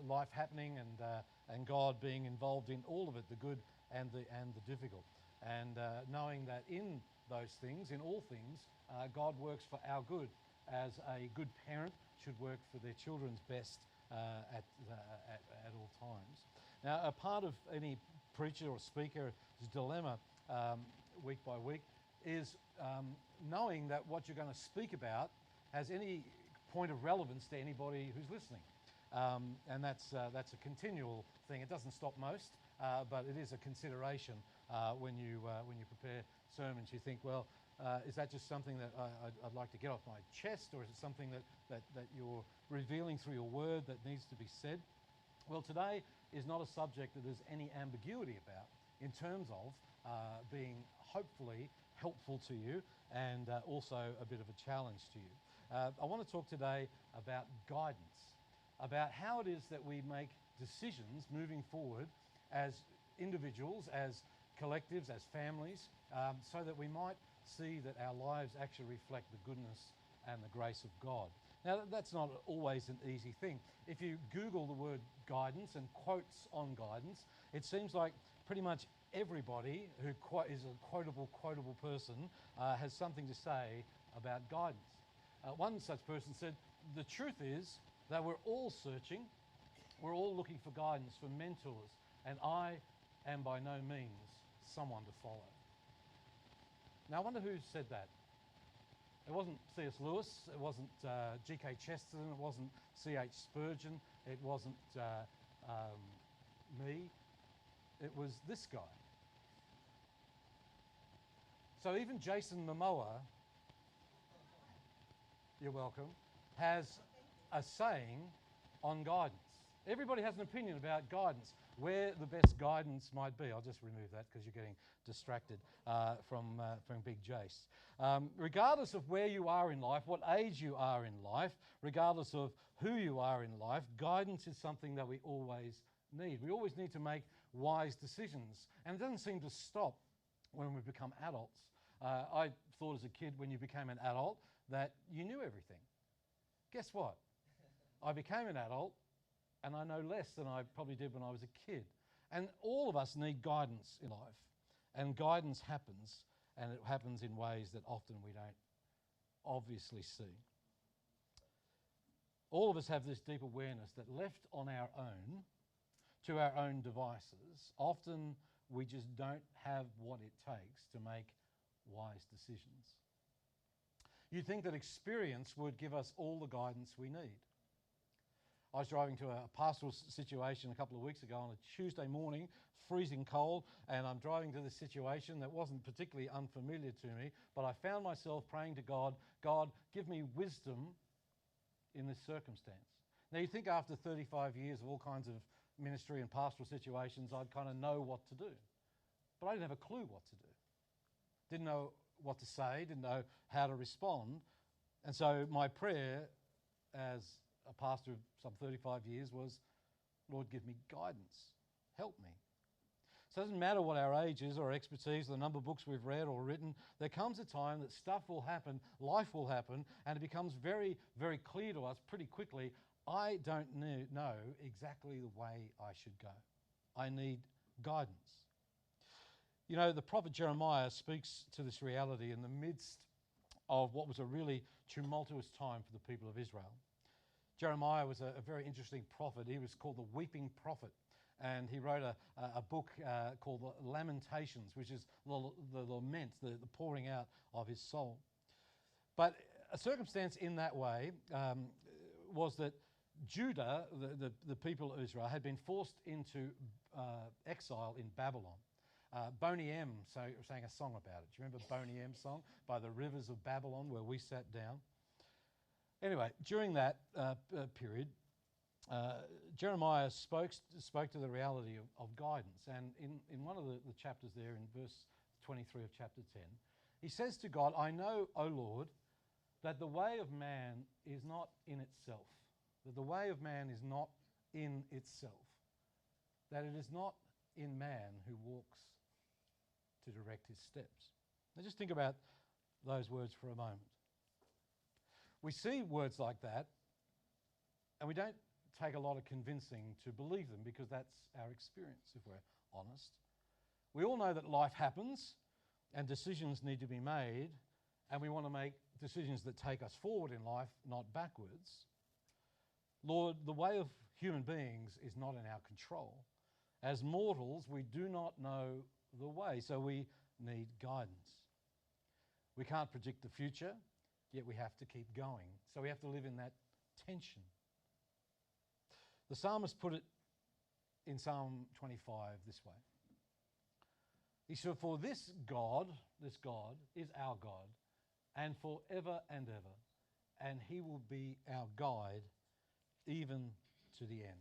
life happening and God being involved in all of it, the good and the difficult. And knowing that in those things, in all things, God works for our good, as a good parent should work for their children's best at all times. Now, a part of any preacher or speaker's dilemma week by week is knowing that what you're going to speak about has any point of relevance to anybody who's listening. And that's a continual thing. It doesn't stop most, but it is a consideration when you prepare sermons. You think, well, is that just something that I'd like to get off my chest, or is it something that you're revealing through your word that needs to be said? Well, today is not a subject that there's any ambiguity about in terms of being hopefully helpful to you and also a bit of a challenge to you. I want to talk today about guidance, about how it is that we make decisions moving forward as individuals, as collectives, as families, so that we might see that our lives actually reflect the goodness and the grace of God. Now, that's not always an easy thing. If you Google the word guidance and quotes on guidance, it seems like pretty much everybody who is a quotable person has something to say about guidance. One such person said, the truth is that we're all searching, we're all looking for guidance, for mentors, and I am by no means someone to follow. Now, I wonder who said that. It wasn't C.S. Lewis, it wasn't G.K. Chesterton, it wasn't C.H. Spurgeon, it wasn't me, it was this guy. So even Jason Momoa, you're welcome, has a saying on guidance. Everybody has an opinion about guidance, where the best guidance might be. I'll just remove that because you're getting distracted from Big Jace. Regardless of where you are in life, what age you are in life, regardless of who you are in life, guidance is something that we always need. We always need to make wise decisions. And it doesn't seem to stop when we become adults. I thought as a kid, when you became an adult, that you knew everything. Guess what? I became an adult and I know less than I probably did when I was a kid. And all of us need guidance in life. And guidance happens, and it happens in ways that often we don't obviously see. All of us have this deep awareness that left on our own, to our own devices, often we just don't have what it takes to make wise decisions. You'd think that experience would give us all the guidance we need. I was driving to a pastoral situation a couple of weeks ago on a Tuesday morning, freezing cold, and I'm driving to this situation that wasn't particularly unfamiliar to me, but I found myself praying to God, God, give me wisdom in this circumstance. Now, you'd think after 35 years of all kinds of ministry and pastoral situations, I'd kind of know what to do. But I didn't have a clue what to do. Didn't know what to say, didn't know how to respond. And so my prayer as a pastor of some 35 years was, Lord, give me guidance. Help me. So it doesn't matter what our age is or our expertise, or the number of books we've read or written, there comes a time that stuff will happen, life will happen, and it becomes very, very clear to us pretty quickly, I don't know exactly the way I should go. I need guidance. You know, the prophet Jeremiah speaks to this reality in the midst of what was a really tumultuous time for the people of Israel. Jeremiah was a very interesting prophet. He was called the Weeping Prophet, and he wrote a book called Lamentations, which is the lament, the pouring out of his soul. But a circumstance in that way was that Judah, the people of Israel, had been forced into exile in Babylon. Boney M sang a song about it. Do you remember Boney M's song, By the Rivers of Babylon, where we sat down? Anyway, during that period, Jeremiah spoke to the reality of guidance. And in one of the chapters there, in verse 23 of chapter 10, he says to God, I know, O Lord, that the way of man is not in itself. That the way of man is not in itself. That it is not in man who walks to direct his steps. Now just think about those words for a moment. We see words like that and we don't take a lot of convincing to believe them, because that's our experience, if we're honest. We all know that life happens and decisions need to be made, and we want to make decisions that take us forward in life, not backwards. Lord, the way of human beings is not in our control. As mortals, we do not know the way, so we need guidance. We can't predict the future, yet we have to keep going. So we have to live in that tension. The psalmist put it in Psalm 25 this way. He said, "For this God is our God, and forever and ever, and he will be our guide even to the end."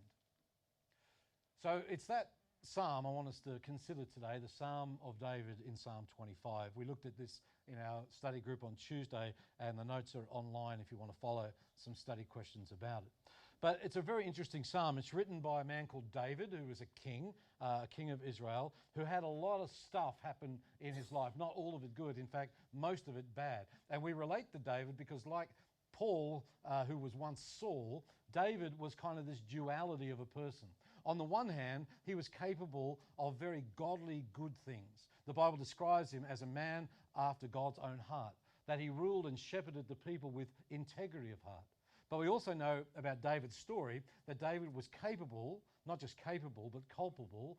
So it's that psalm I want us to consider today, the Psalm of David in Psalm 25. We looked at this in our study group on Tuesday, and the notes are online if you want to follow some study questions about it. But it's a very interesting psalm. It's written by a man called David, who was a king of Israel, who had a lot of stuff happen in his life. Not all of it good, in fact, most of it bad. And we relate to David because, like Paul, who was once Saul, David was kind of this duality of a person. On the one hand, he was capable of very godly good things. The Bible describes him as a man after God's own heart, that he ruled and shepherded the people with integrity of heart. But we also know about David's story that David was capable, not just capable, but culpable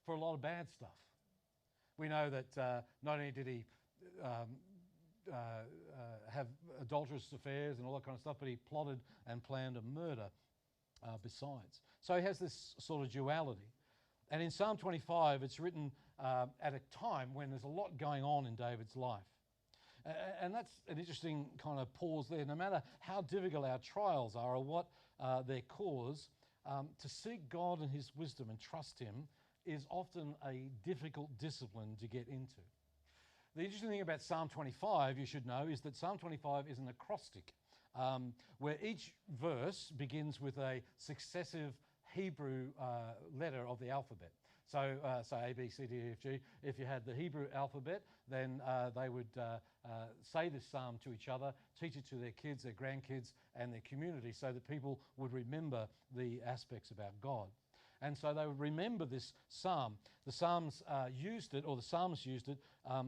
for a lot of bad stuff. We know that not only did he have adulterous affairs and all that kind of stuff, but he plotted and planned a murder besides. So he has this sort of duality. And in Psalm 25, it's written at a time when there's a lot going on in David's life. And that's an interesting kind of pause there. No matter how difficult our trials are or what their cause, to seek God and his wisdom and trust him is often a difficult discipline to get into. The interesting thing about Psalm 25, you should know, is that Psalm 25 is an acrostic, where each verse begins with a successive Hebrew letter of the alphabet. So A, B, C, D, E, F, G. If you had the Hebrew alphabet, then they would say this psalm to each other, teach it to their kids, their grandkids, and their community, so that people would remember the aspects about God. And so they would remember this psalm. The psalms used it, or the psalmist used it,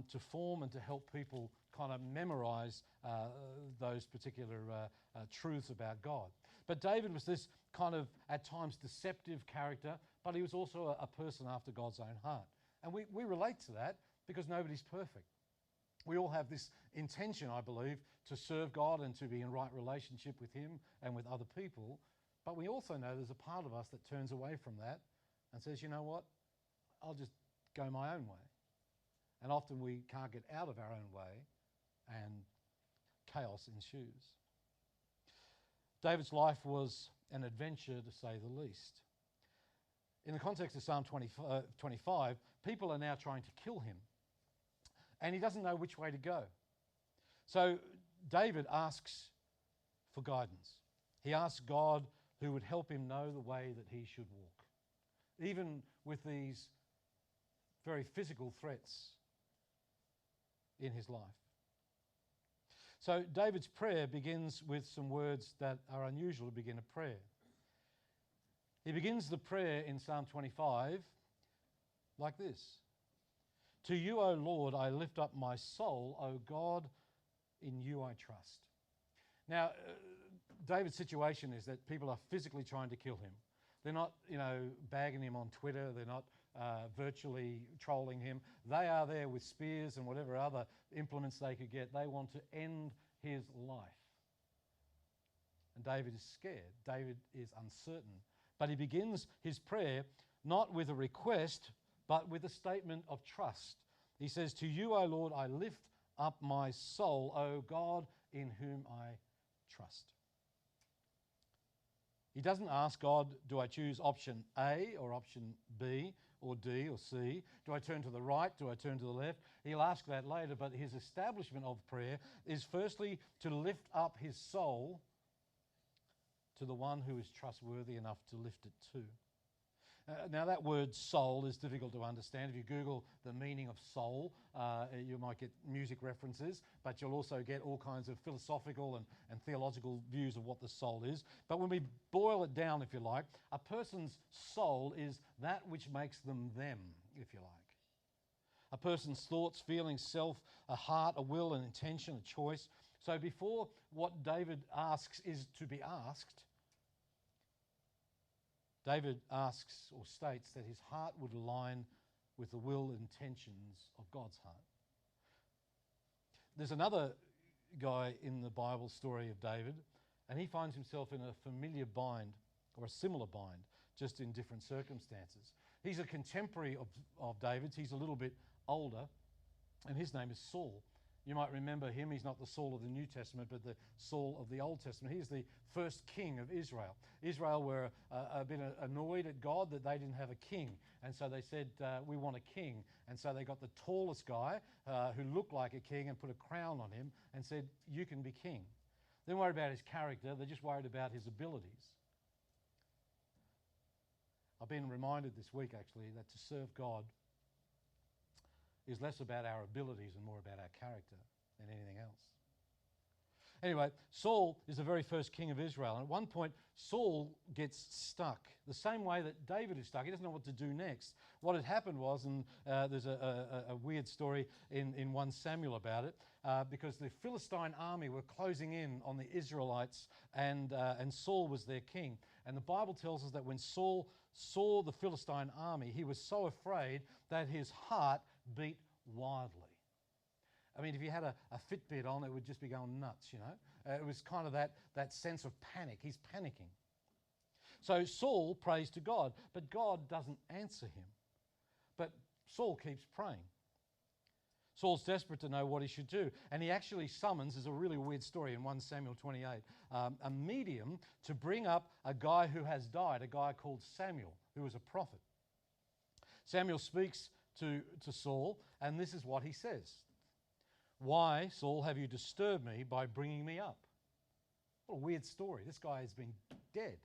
to form and to help people kind of memorize those particular truths about God. But David was this kind of, at times, deceptive character, but he was also a person after God's own heart. And we relate to that because nobody's perfect. We all have this intention, I believe, to serve God and to be in right relationship with him and with other people. But we also know there's a part of us that turns away from that and says, you know what, I'll just go my own way. And often we can't get out of our own way and chaos ensues. David's life was an adventure, to say the least. In the context of Psalm 25, people are now trying to kill him. And he doesn't know which way to go. So David asks for guidance. He asks God who would help him know the way that he should walk, even with these very physical threats in his life. So David's prayer begins with some words that are unusual to begin a prayer. He begins the prayer in Psalm 25 like this. To you, O Lord, I lift up my soul. O God, in you I trust. Now, David's situation is that people are physically trying to kill him. They're not, bagging him on Twitter. They're not virtually trolling him. They are there with spears and whatever other implements they could get. They want to end his life. And David is scared. David is uncertain. But he begins his prayer not with a request, but with a statement of trust. He says, to you, O Lord, I lift up my soul, O God, in whom I trust. He doesn't ask God, do I choose option A or option B or D or C? Do I turn to the right? Do I turn to the left? He'll ask that later, but his establishment of prayer is firstly to lift up his soul to the one who is trustworthy enough to lift it to. Now that word soul is difficult to understand. If you Google the meaning of soul, you might get music references, but you'll also get all kinds of philosophical and theological views of what the soul is. But when we boil it down, if you like, a person's soul is that which makes them them, if you like. A person's thoughts, feelings, self, a heart, a will, an intention, a choice. So before what David asks is to be asked, David asks or states that his heart would align with the will and intentions of God's heart. There's another guy in the Bible story of David, and he finds himself in a familiar bind or a similar bind, just in different circumstances. He's a contemporary of David's. He's a little bit older, and his name is Saul. You might remember him. He's not the Saul of the New Testament, but the Saul of the Old Testament. He's the first king of Israel. Israel were a bit annoyed at God that they didn't have a king. And so they said, we want a king. And so they got the tallest guy who looked like a king and put a crown on him and said, you can be king. They didn't worry about his character. They're just worried about his abilities. I've been reminded this week, actually, that to serve God is less about our abilities and more about our character than anything else. Anyway, Saul is the very first king of Israel. And at one point, Saul gets stuck the same way that David is stuck. He doesn't know what to do next. What had happened was, and there's a weird story in 1 Samuel about it, because the Philistine army were closing in on the Israelites, and Saul was their king. And the Bible tells us that when Saul saw the Philistine army, he was so afraid that his heart beat wildly. I mean, if you had a Fitbit on, it would just be going nuts, you know. It was kind of that sense of panic. He's panicking. So Saul prays to God, but God doesn't answer him. But Saul keeps praying. Saul's desperate to know what he should do. And he actually summons, there's a really weird story in 1 Samuel 28, a medium to bring up a guy who has died, a guy called Samuel, who was a prophet. Samuel speaks to Saul, and this is what he says. Why, Saul, have you disturbed me by bringing me up? What a weird story. This guy has been dead.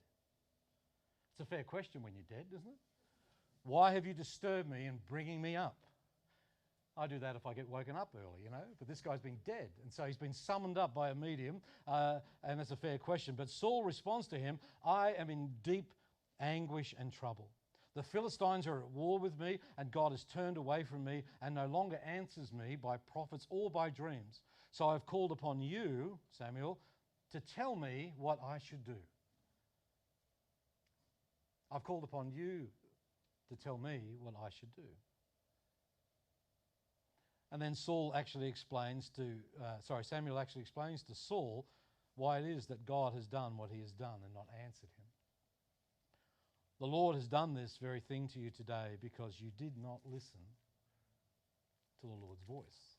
It's a fair question when you're dead, isn't it? Why have you disturbed me in bringing me up? I do that if I get woken up early, you know, but this guy's been dead. And so he's been summoned up by a medium, and that's a fair question. But Saul responds to him, I am in deep anguish and trouble. The Philistines are at war with me, and God has turned away from me and no longer answers me by prophets or by dreams. So I've called upon you, Samuel, to tell me what I should do. I've called upon you to tell me what I should do. And then Samuel actually explains to Saul why it is that God has done what he has done and not answered him. The Lord has done this very thing to you today because you did not listen to the Lord's voice.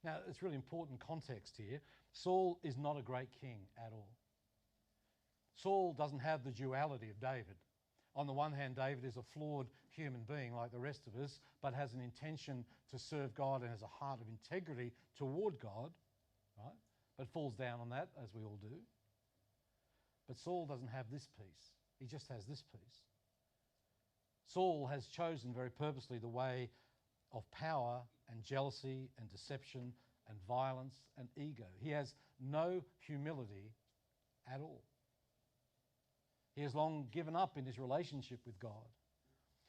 Now, it's really important context here. Saul is not a great king at all. Saul doesn't have the duality of David. On the one hand, David is a flawed human being like the rest of us, but has an intention to serve God and has a heart of integrity toward God, right? But falls down on that, as we all do. But Saul doesn't have this peace. He just has this peace. Saul has chosen very purposely the way of power and jealousy and deception and violence and ego. He has no humility at all. He has long given up in his relationship with God.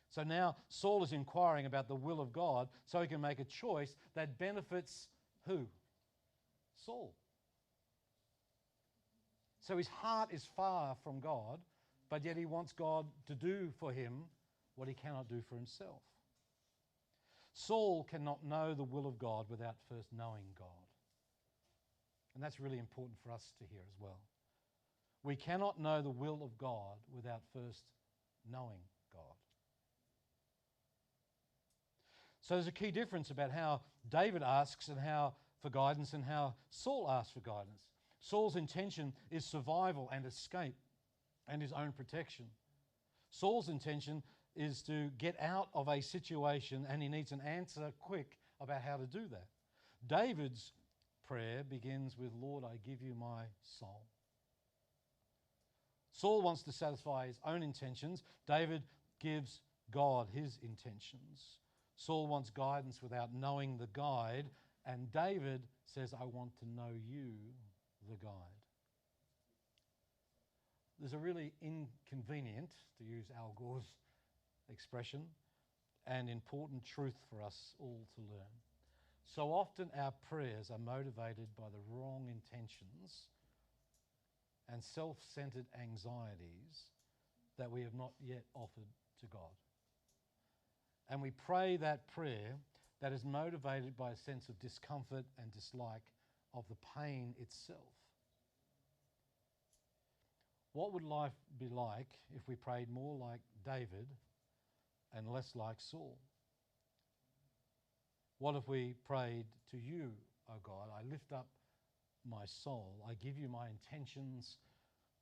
So now Saul is inquiring about the will of God so he can make a choice that benefits who? Saul. So his heart is far from God, but yet he wants God to do for him what he cannot do for himself. Saul cannot know the will of God without first knowing God. And that's really important for us to hear as well. We cannot know the will of God without first knowing God. So there's a key difference about how David asks and how for guidance and how Saul asks for guidance. Saul's intention is survival and escape and his own protection. Saul's intention is to get out of a situation, and he needs an answer quick about how to do that. David's prayer begins with, Lord, I give you my soul. Saul wants to satisfy his own intentions. David gives God his intentions. Saul wants guidance without knowing the guide, and David says, I want to know you, the guide. There's a really inconvenient, to use Al Gore's expression, and important truth for us all to learn. So often our prayers are motivated by the wrong intentions and self-centered anxieties that we have not yet offered to God. And we pray that prayer that is motivated by a sense of discomfort and dislike of the pain itself. What would life be like if we prayed more like David and less like Saul? What if we prayed to you, O God? I lift up my soul. I give you my intentions,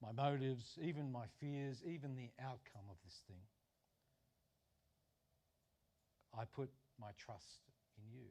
my motives, even my fears, even the outcome of this thing. I put my trust in you.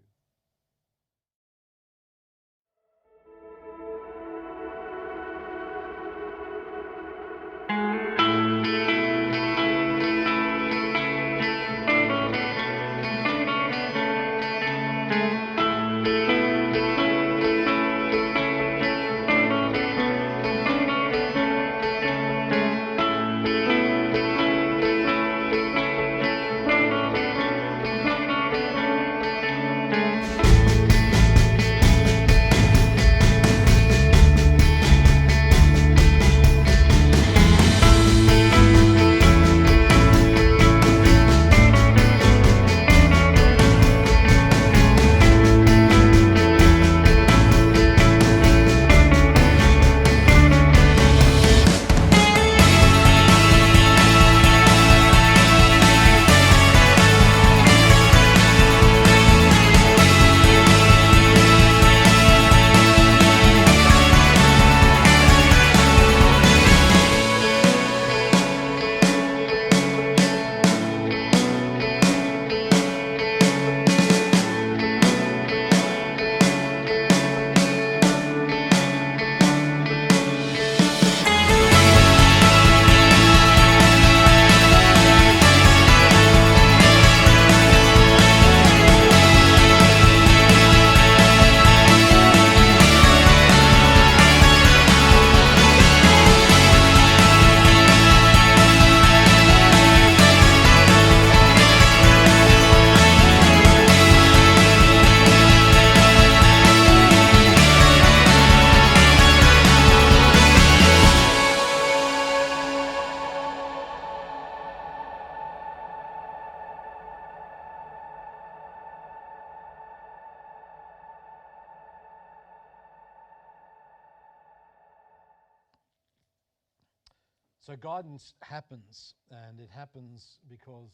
So guidance happens, and it happens because,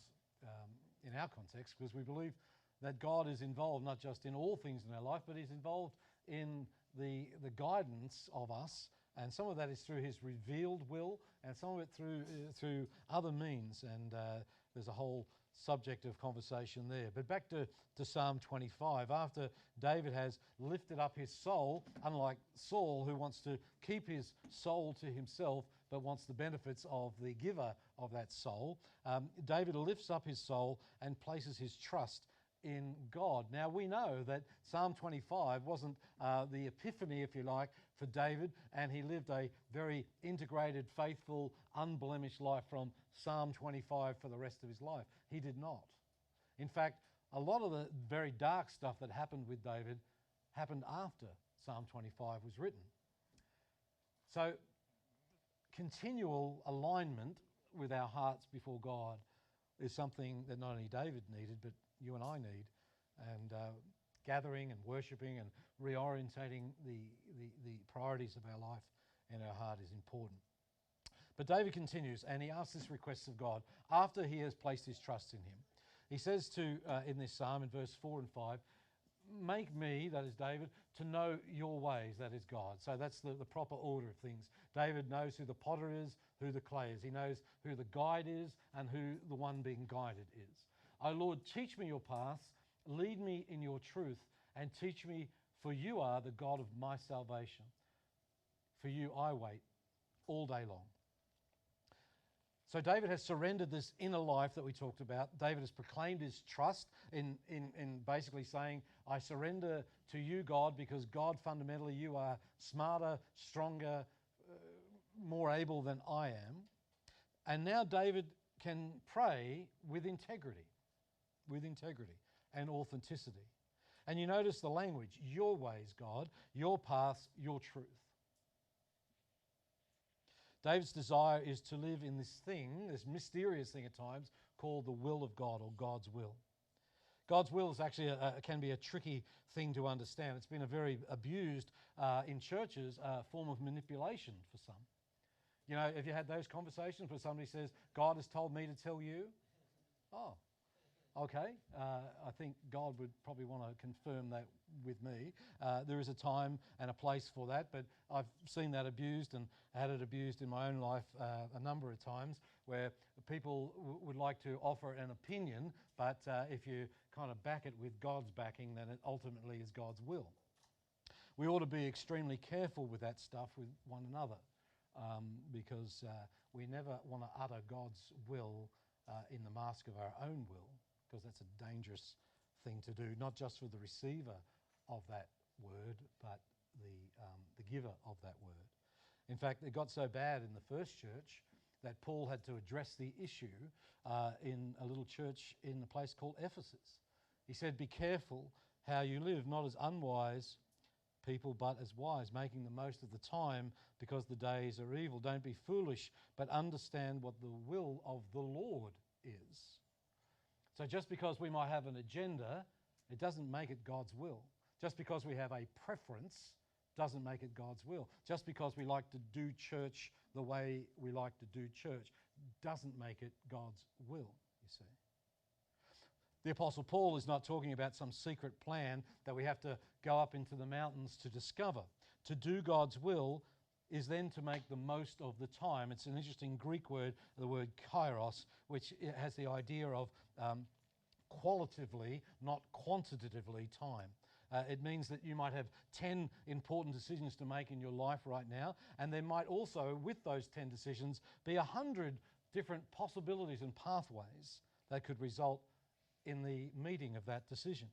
in our context, because we believe that God is involved not just in all things in our life, but he's involved in the guidance of us, and some of that is through his revealed will, and some of it through other means, and there's a whole subject of conversation there. But back to Psalm 25, after David has lifted up his soul, unlike Saul, who wants to keep his soul to himself, but wants the benefits of the giver of that soul, David lifts up his soul and places his trust in God. Now we know that Psalm 25 wasn't the epiphany, if you like, for David, and he lived a very integrated, faithful, unblemished life from Psalm 25 for the rest of his life. He did not. In fact, a lot of the very dark stuff that happened with David happened after Psalm 25 was written. So continual alignment with our hearts before God is something that not only David needed, but you and I need. And gathering and worshipping and reorientating the priorities of our life and our heart is important. But David continues, and he asks this request of God after he has placed his trust in him. He says in this psalm, in verse 4 and 5, make me, that is David, to know your ways, that is God. So that's the proper order of things. David knows who the potter is, who the clay is. He knows who the guide is and who the one being guided is. O Lord, teach me your paths, lead me in your truth, and teach me, for you are the God of my salvation. For you I wait all day long. So David has surrendered this inner life that we talked about. David has proclaimed his trust in basically saying, I surrender to you, God, because God, fundamentally, you are smarter, stronger, more able than I am. And now David can pray with integrity and authenticity. And you notice the language, your ways, God, your paths, your truth. David's desire is to live in this thing, this mysterious thing at times, called the will of God or God's will. God's will is actually can be a tricky thing to understand. It's been a very abused in churches form of manipulation for some. You know, have you had those conversations where somebody says, God has told me to tell you? Oh, okay. I think God would probably want to confirm that with me. There is a time and a place for that, but I've seen that abused and had it abused in my own life a number of times, where people would like to offer an opinion, but if you kind of back it with God's backing, then it ultimately is God's will. We ought to be extremely careful with that stuff with one another, because we never want to utter God's will in the mask of our own will, because that's a dangerous thing to do, not just for the receiver of that word, but the giver of that word. In fact, it got so bad in the first church that Paul had to address the issue in a little church in a place called Ephesus. He said, be careful how you live, not as unwise people, but as wise, making the most of the time because the days are evil. Don't be foolish, but understand what the will of the Lord is. So just because we might have an agenda, it doesn't make it God's will. Just because we have a preference doesn't make it God's will. Just because we like to do church the way we like to do church doesn't make it God's will, you see. The Apostle Paul is not talking about some secret plan that we have to go up into the mountains to discover. To do God's will is then to make the most of the time. It's an interesting Greek word, the word kairos, which has the idea of qualitatively, not quantitatively time. It means that you might have 10 important decisions to make in your life right now, and there might also, with those 10 decisions, be 100 different possibilities and pathways that could result in the meeting of that decision.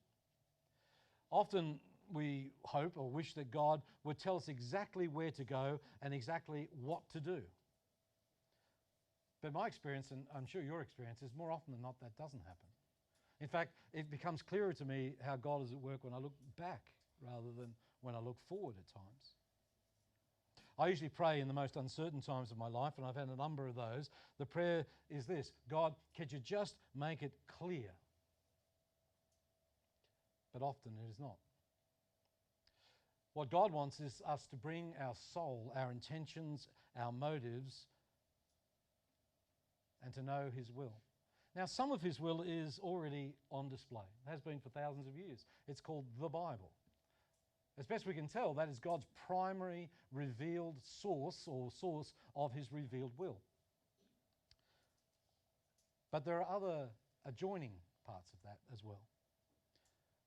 Often we hope or wish that God would tell us exactly where to go and exactly what to do. But my experience, and I'm sure your experience, is more often than not that doesn't happen. In fact, it becomes clearer to me how God is at work when I look back rather than when I look forward at times. I usually pray in the most uncertain times of my life, and I've had a number of those. The prayer is this: God, could you just make it clear? But often it is not. What God wants is us to bring our soul, our intentions, our motives, and to know His will. Now, some of His will is already on display. It has been for thousands of years. It's called the Bible. As best we can tell, that is God's primary revealed source, or source of His revealed will. But there are other adjoining parts of that as well.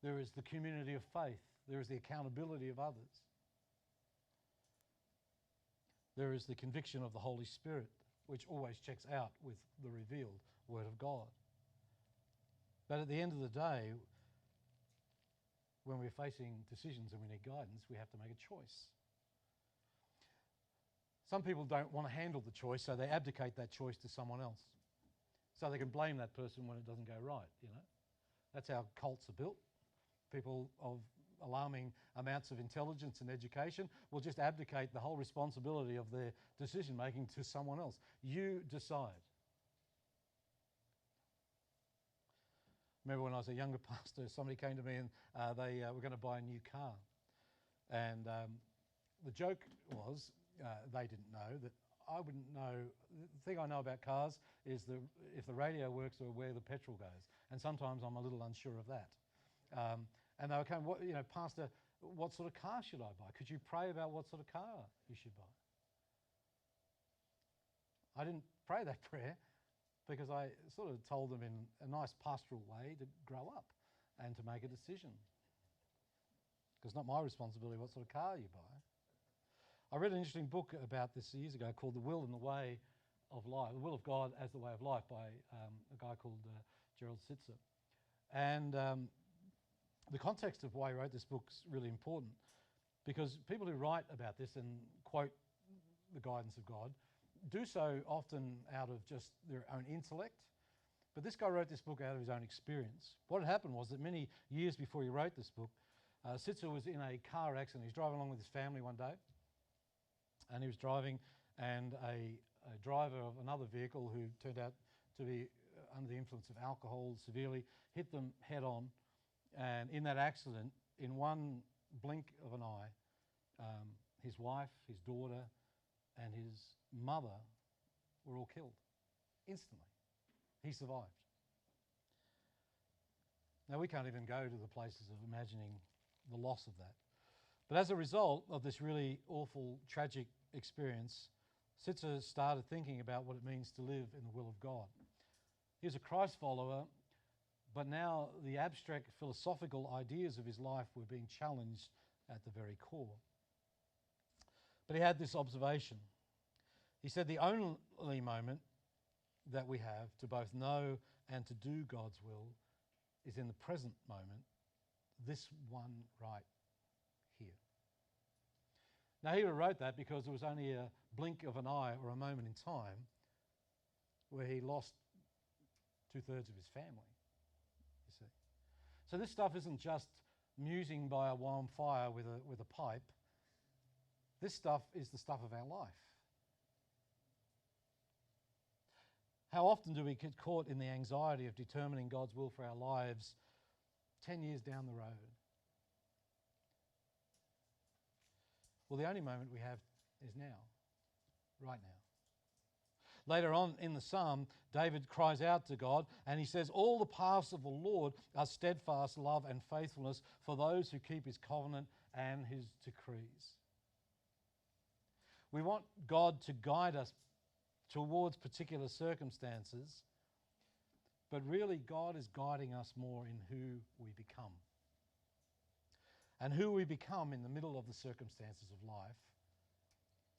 There is the community of faith. There is the accountability of others. There is the conviction of the Holy Spirit, which always checks out with the revealed Word of God. But at the end of the day, when we're facing decisions and we need guidance, we have to make a choice. Some people don't want to handle the choice, so they abdicate that choice to someone else, so they can blame that person when it doesn't go right, you know. That's how cults are built. People of alarming amounts of intelligence and education will just abdicate the whole responsibility of their decision making to someone else. You decide. Remember when I was a younger pastor, somebody came to me and they were going to buy a new car. And the joke was, they didn't know that I wouldn't know. The thing I know about cars is if the radio works or where the petrol goes. And sometimes I'm a little unsure of that. And they were coming, Pastor, what sort of car should I buy? Could you pray about what sort of car you should buy? I didn't pray that prayer, because I sort of told them in a nice pastoral way to grow up and to make a decision. Because it's not my responsibility what sort of car you buy. I read an interesting book about this years ago called The Will and the Way of life, The Will of God as the Way of Life by a guy called Gerald Sitzer. And the context of why he wrote this book's really important, because people who write about this and quote the guidance of God do so often out of just their own intellect. But this guy wrote this book out of his own experience. What had happened was that many years before he wrote this book, Sitzer was in a car accident. He was driving along with his family one day, and he was driving, and a driver of another vehicle who turned out to be under the influence of alcohol severely hit them head on. And in that accident, in one blink of an eye, his wife, his daughter, and his mother were all killed instantly. He survived. Now, we can't even go to the places of imagining the loss of that. But as a result of this really awful, tragic experience, Sitzer started thinking about what it means to live in the will of God. He was a Christ follower, but now the abstract philosophical ideas of his life were being challenged at the very core. But he had this observation. He said, the only moment that we have to both know and to do God's will is in the present moment, this one right here. Now, he wrote that because it was only a blink of an eye or a moment in time where he lost 2/3 of his family, you see. So this stuff isn't just musing by a warm fire with a pipe. This stuff is the stuff of our life. How often do we get caught in the anxiety of determining God's will for our lives 10 years down the road? Well, the only moment we have is now, right now. Later on in the psalm, David cries out to God and he says, all the paths of the Lord are steadfast love and faithfulness for those who keep his covenant and his decrees. We want God to guide us towards particular circumstances, but really God is guiding us more in who we become. And who we become in the middle of the circumstances of life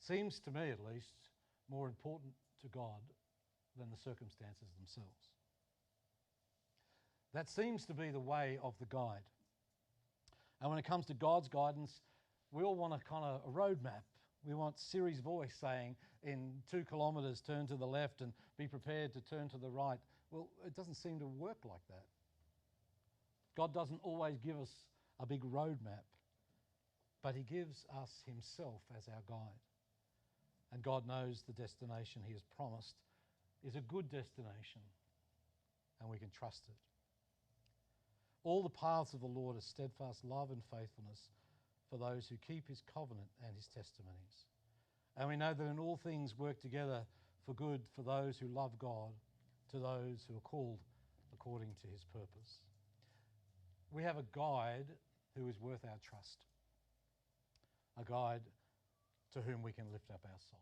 seems to me, at least, more important to God than the circumstances themselves. That seems to be the way of the guide. And when it comes to God's guidance, we all want a kind of a roadmap. We want Siri's voice saying, in 2 kilometres, turn to the left and be prepared to turn to the right. Well, it doesn't seem to work like that. God doesn't always give us a big roadmap, but he gives us himself as our guide. And God knows the destination he has promised is a good destination, and we can trust it. All the paths of the Lord are steadfast love and faithfulness for those who keep his covenant and his testimonies. And we know that in all things work together for good for those who love God, to those who are called according to his purpose. We have a guide who is worth our trust, a guide to whom we can lift up our soul.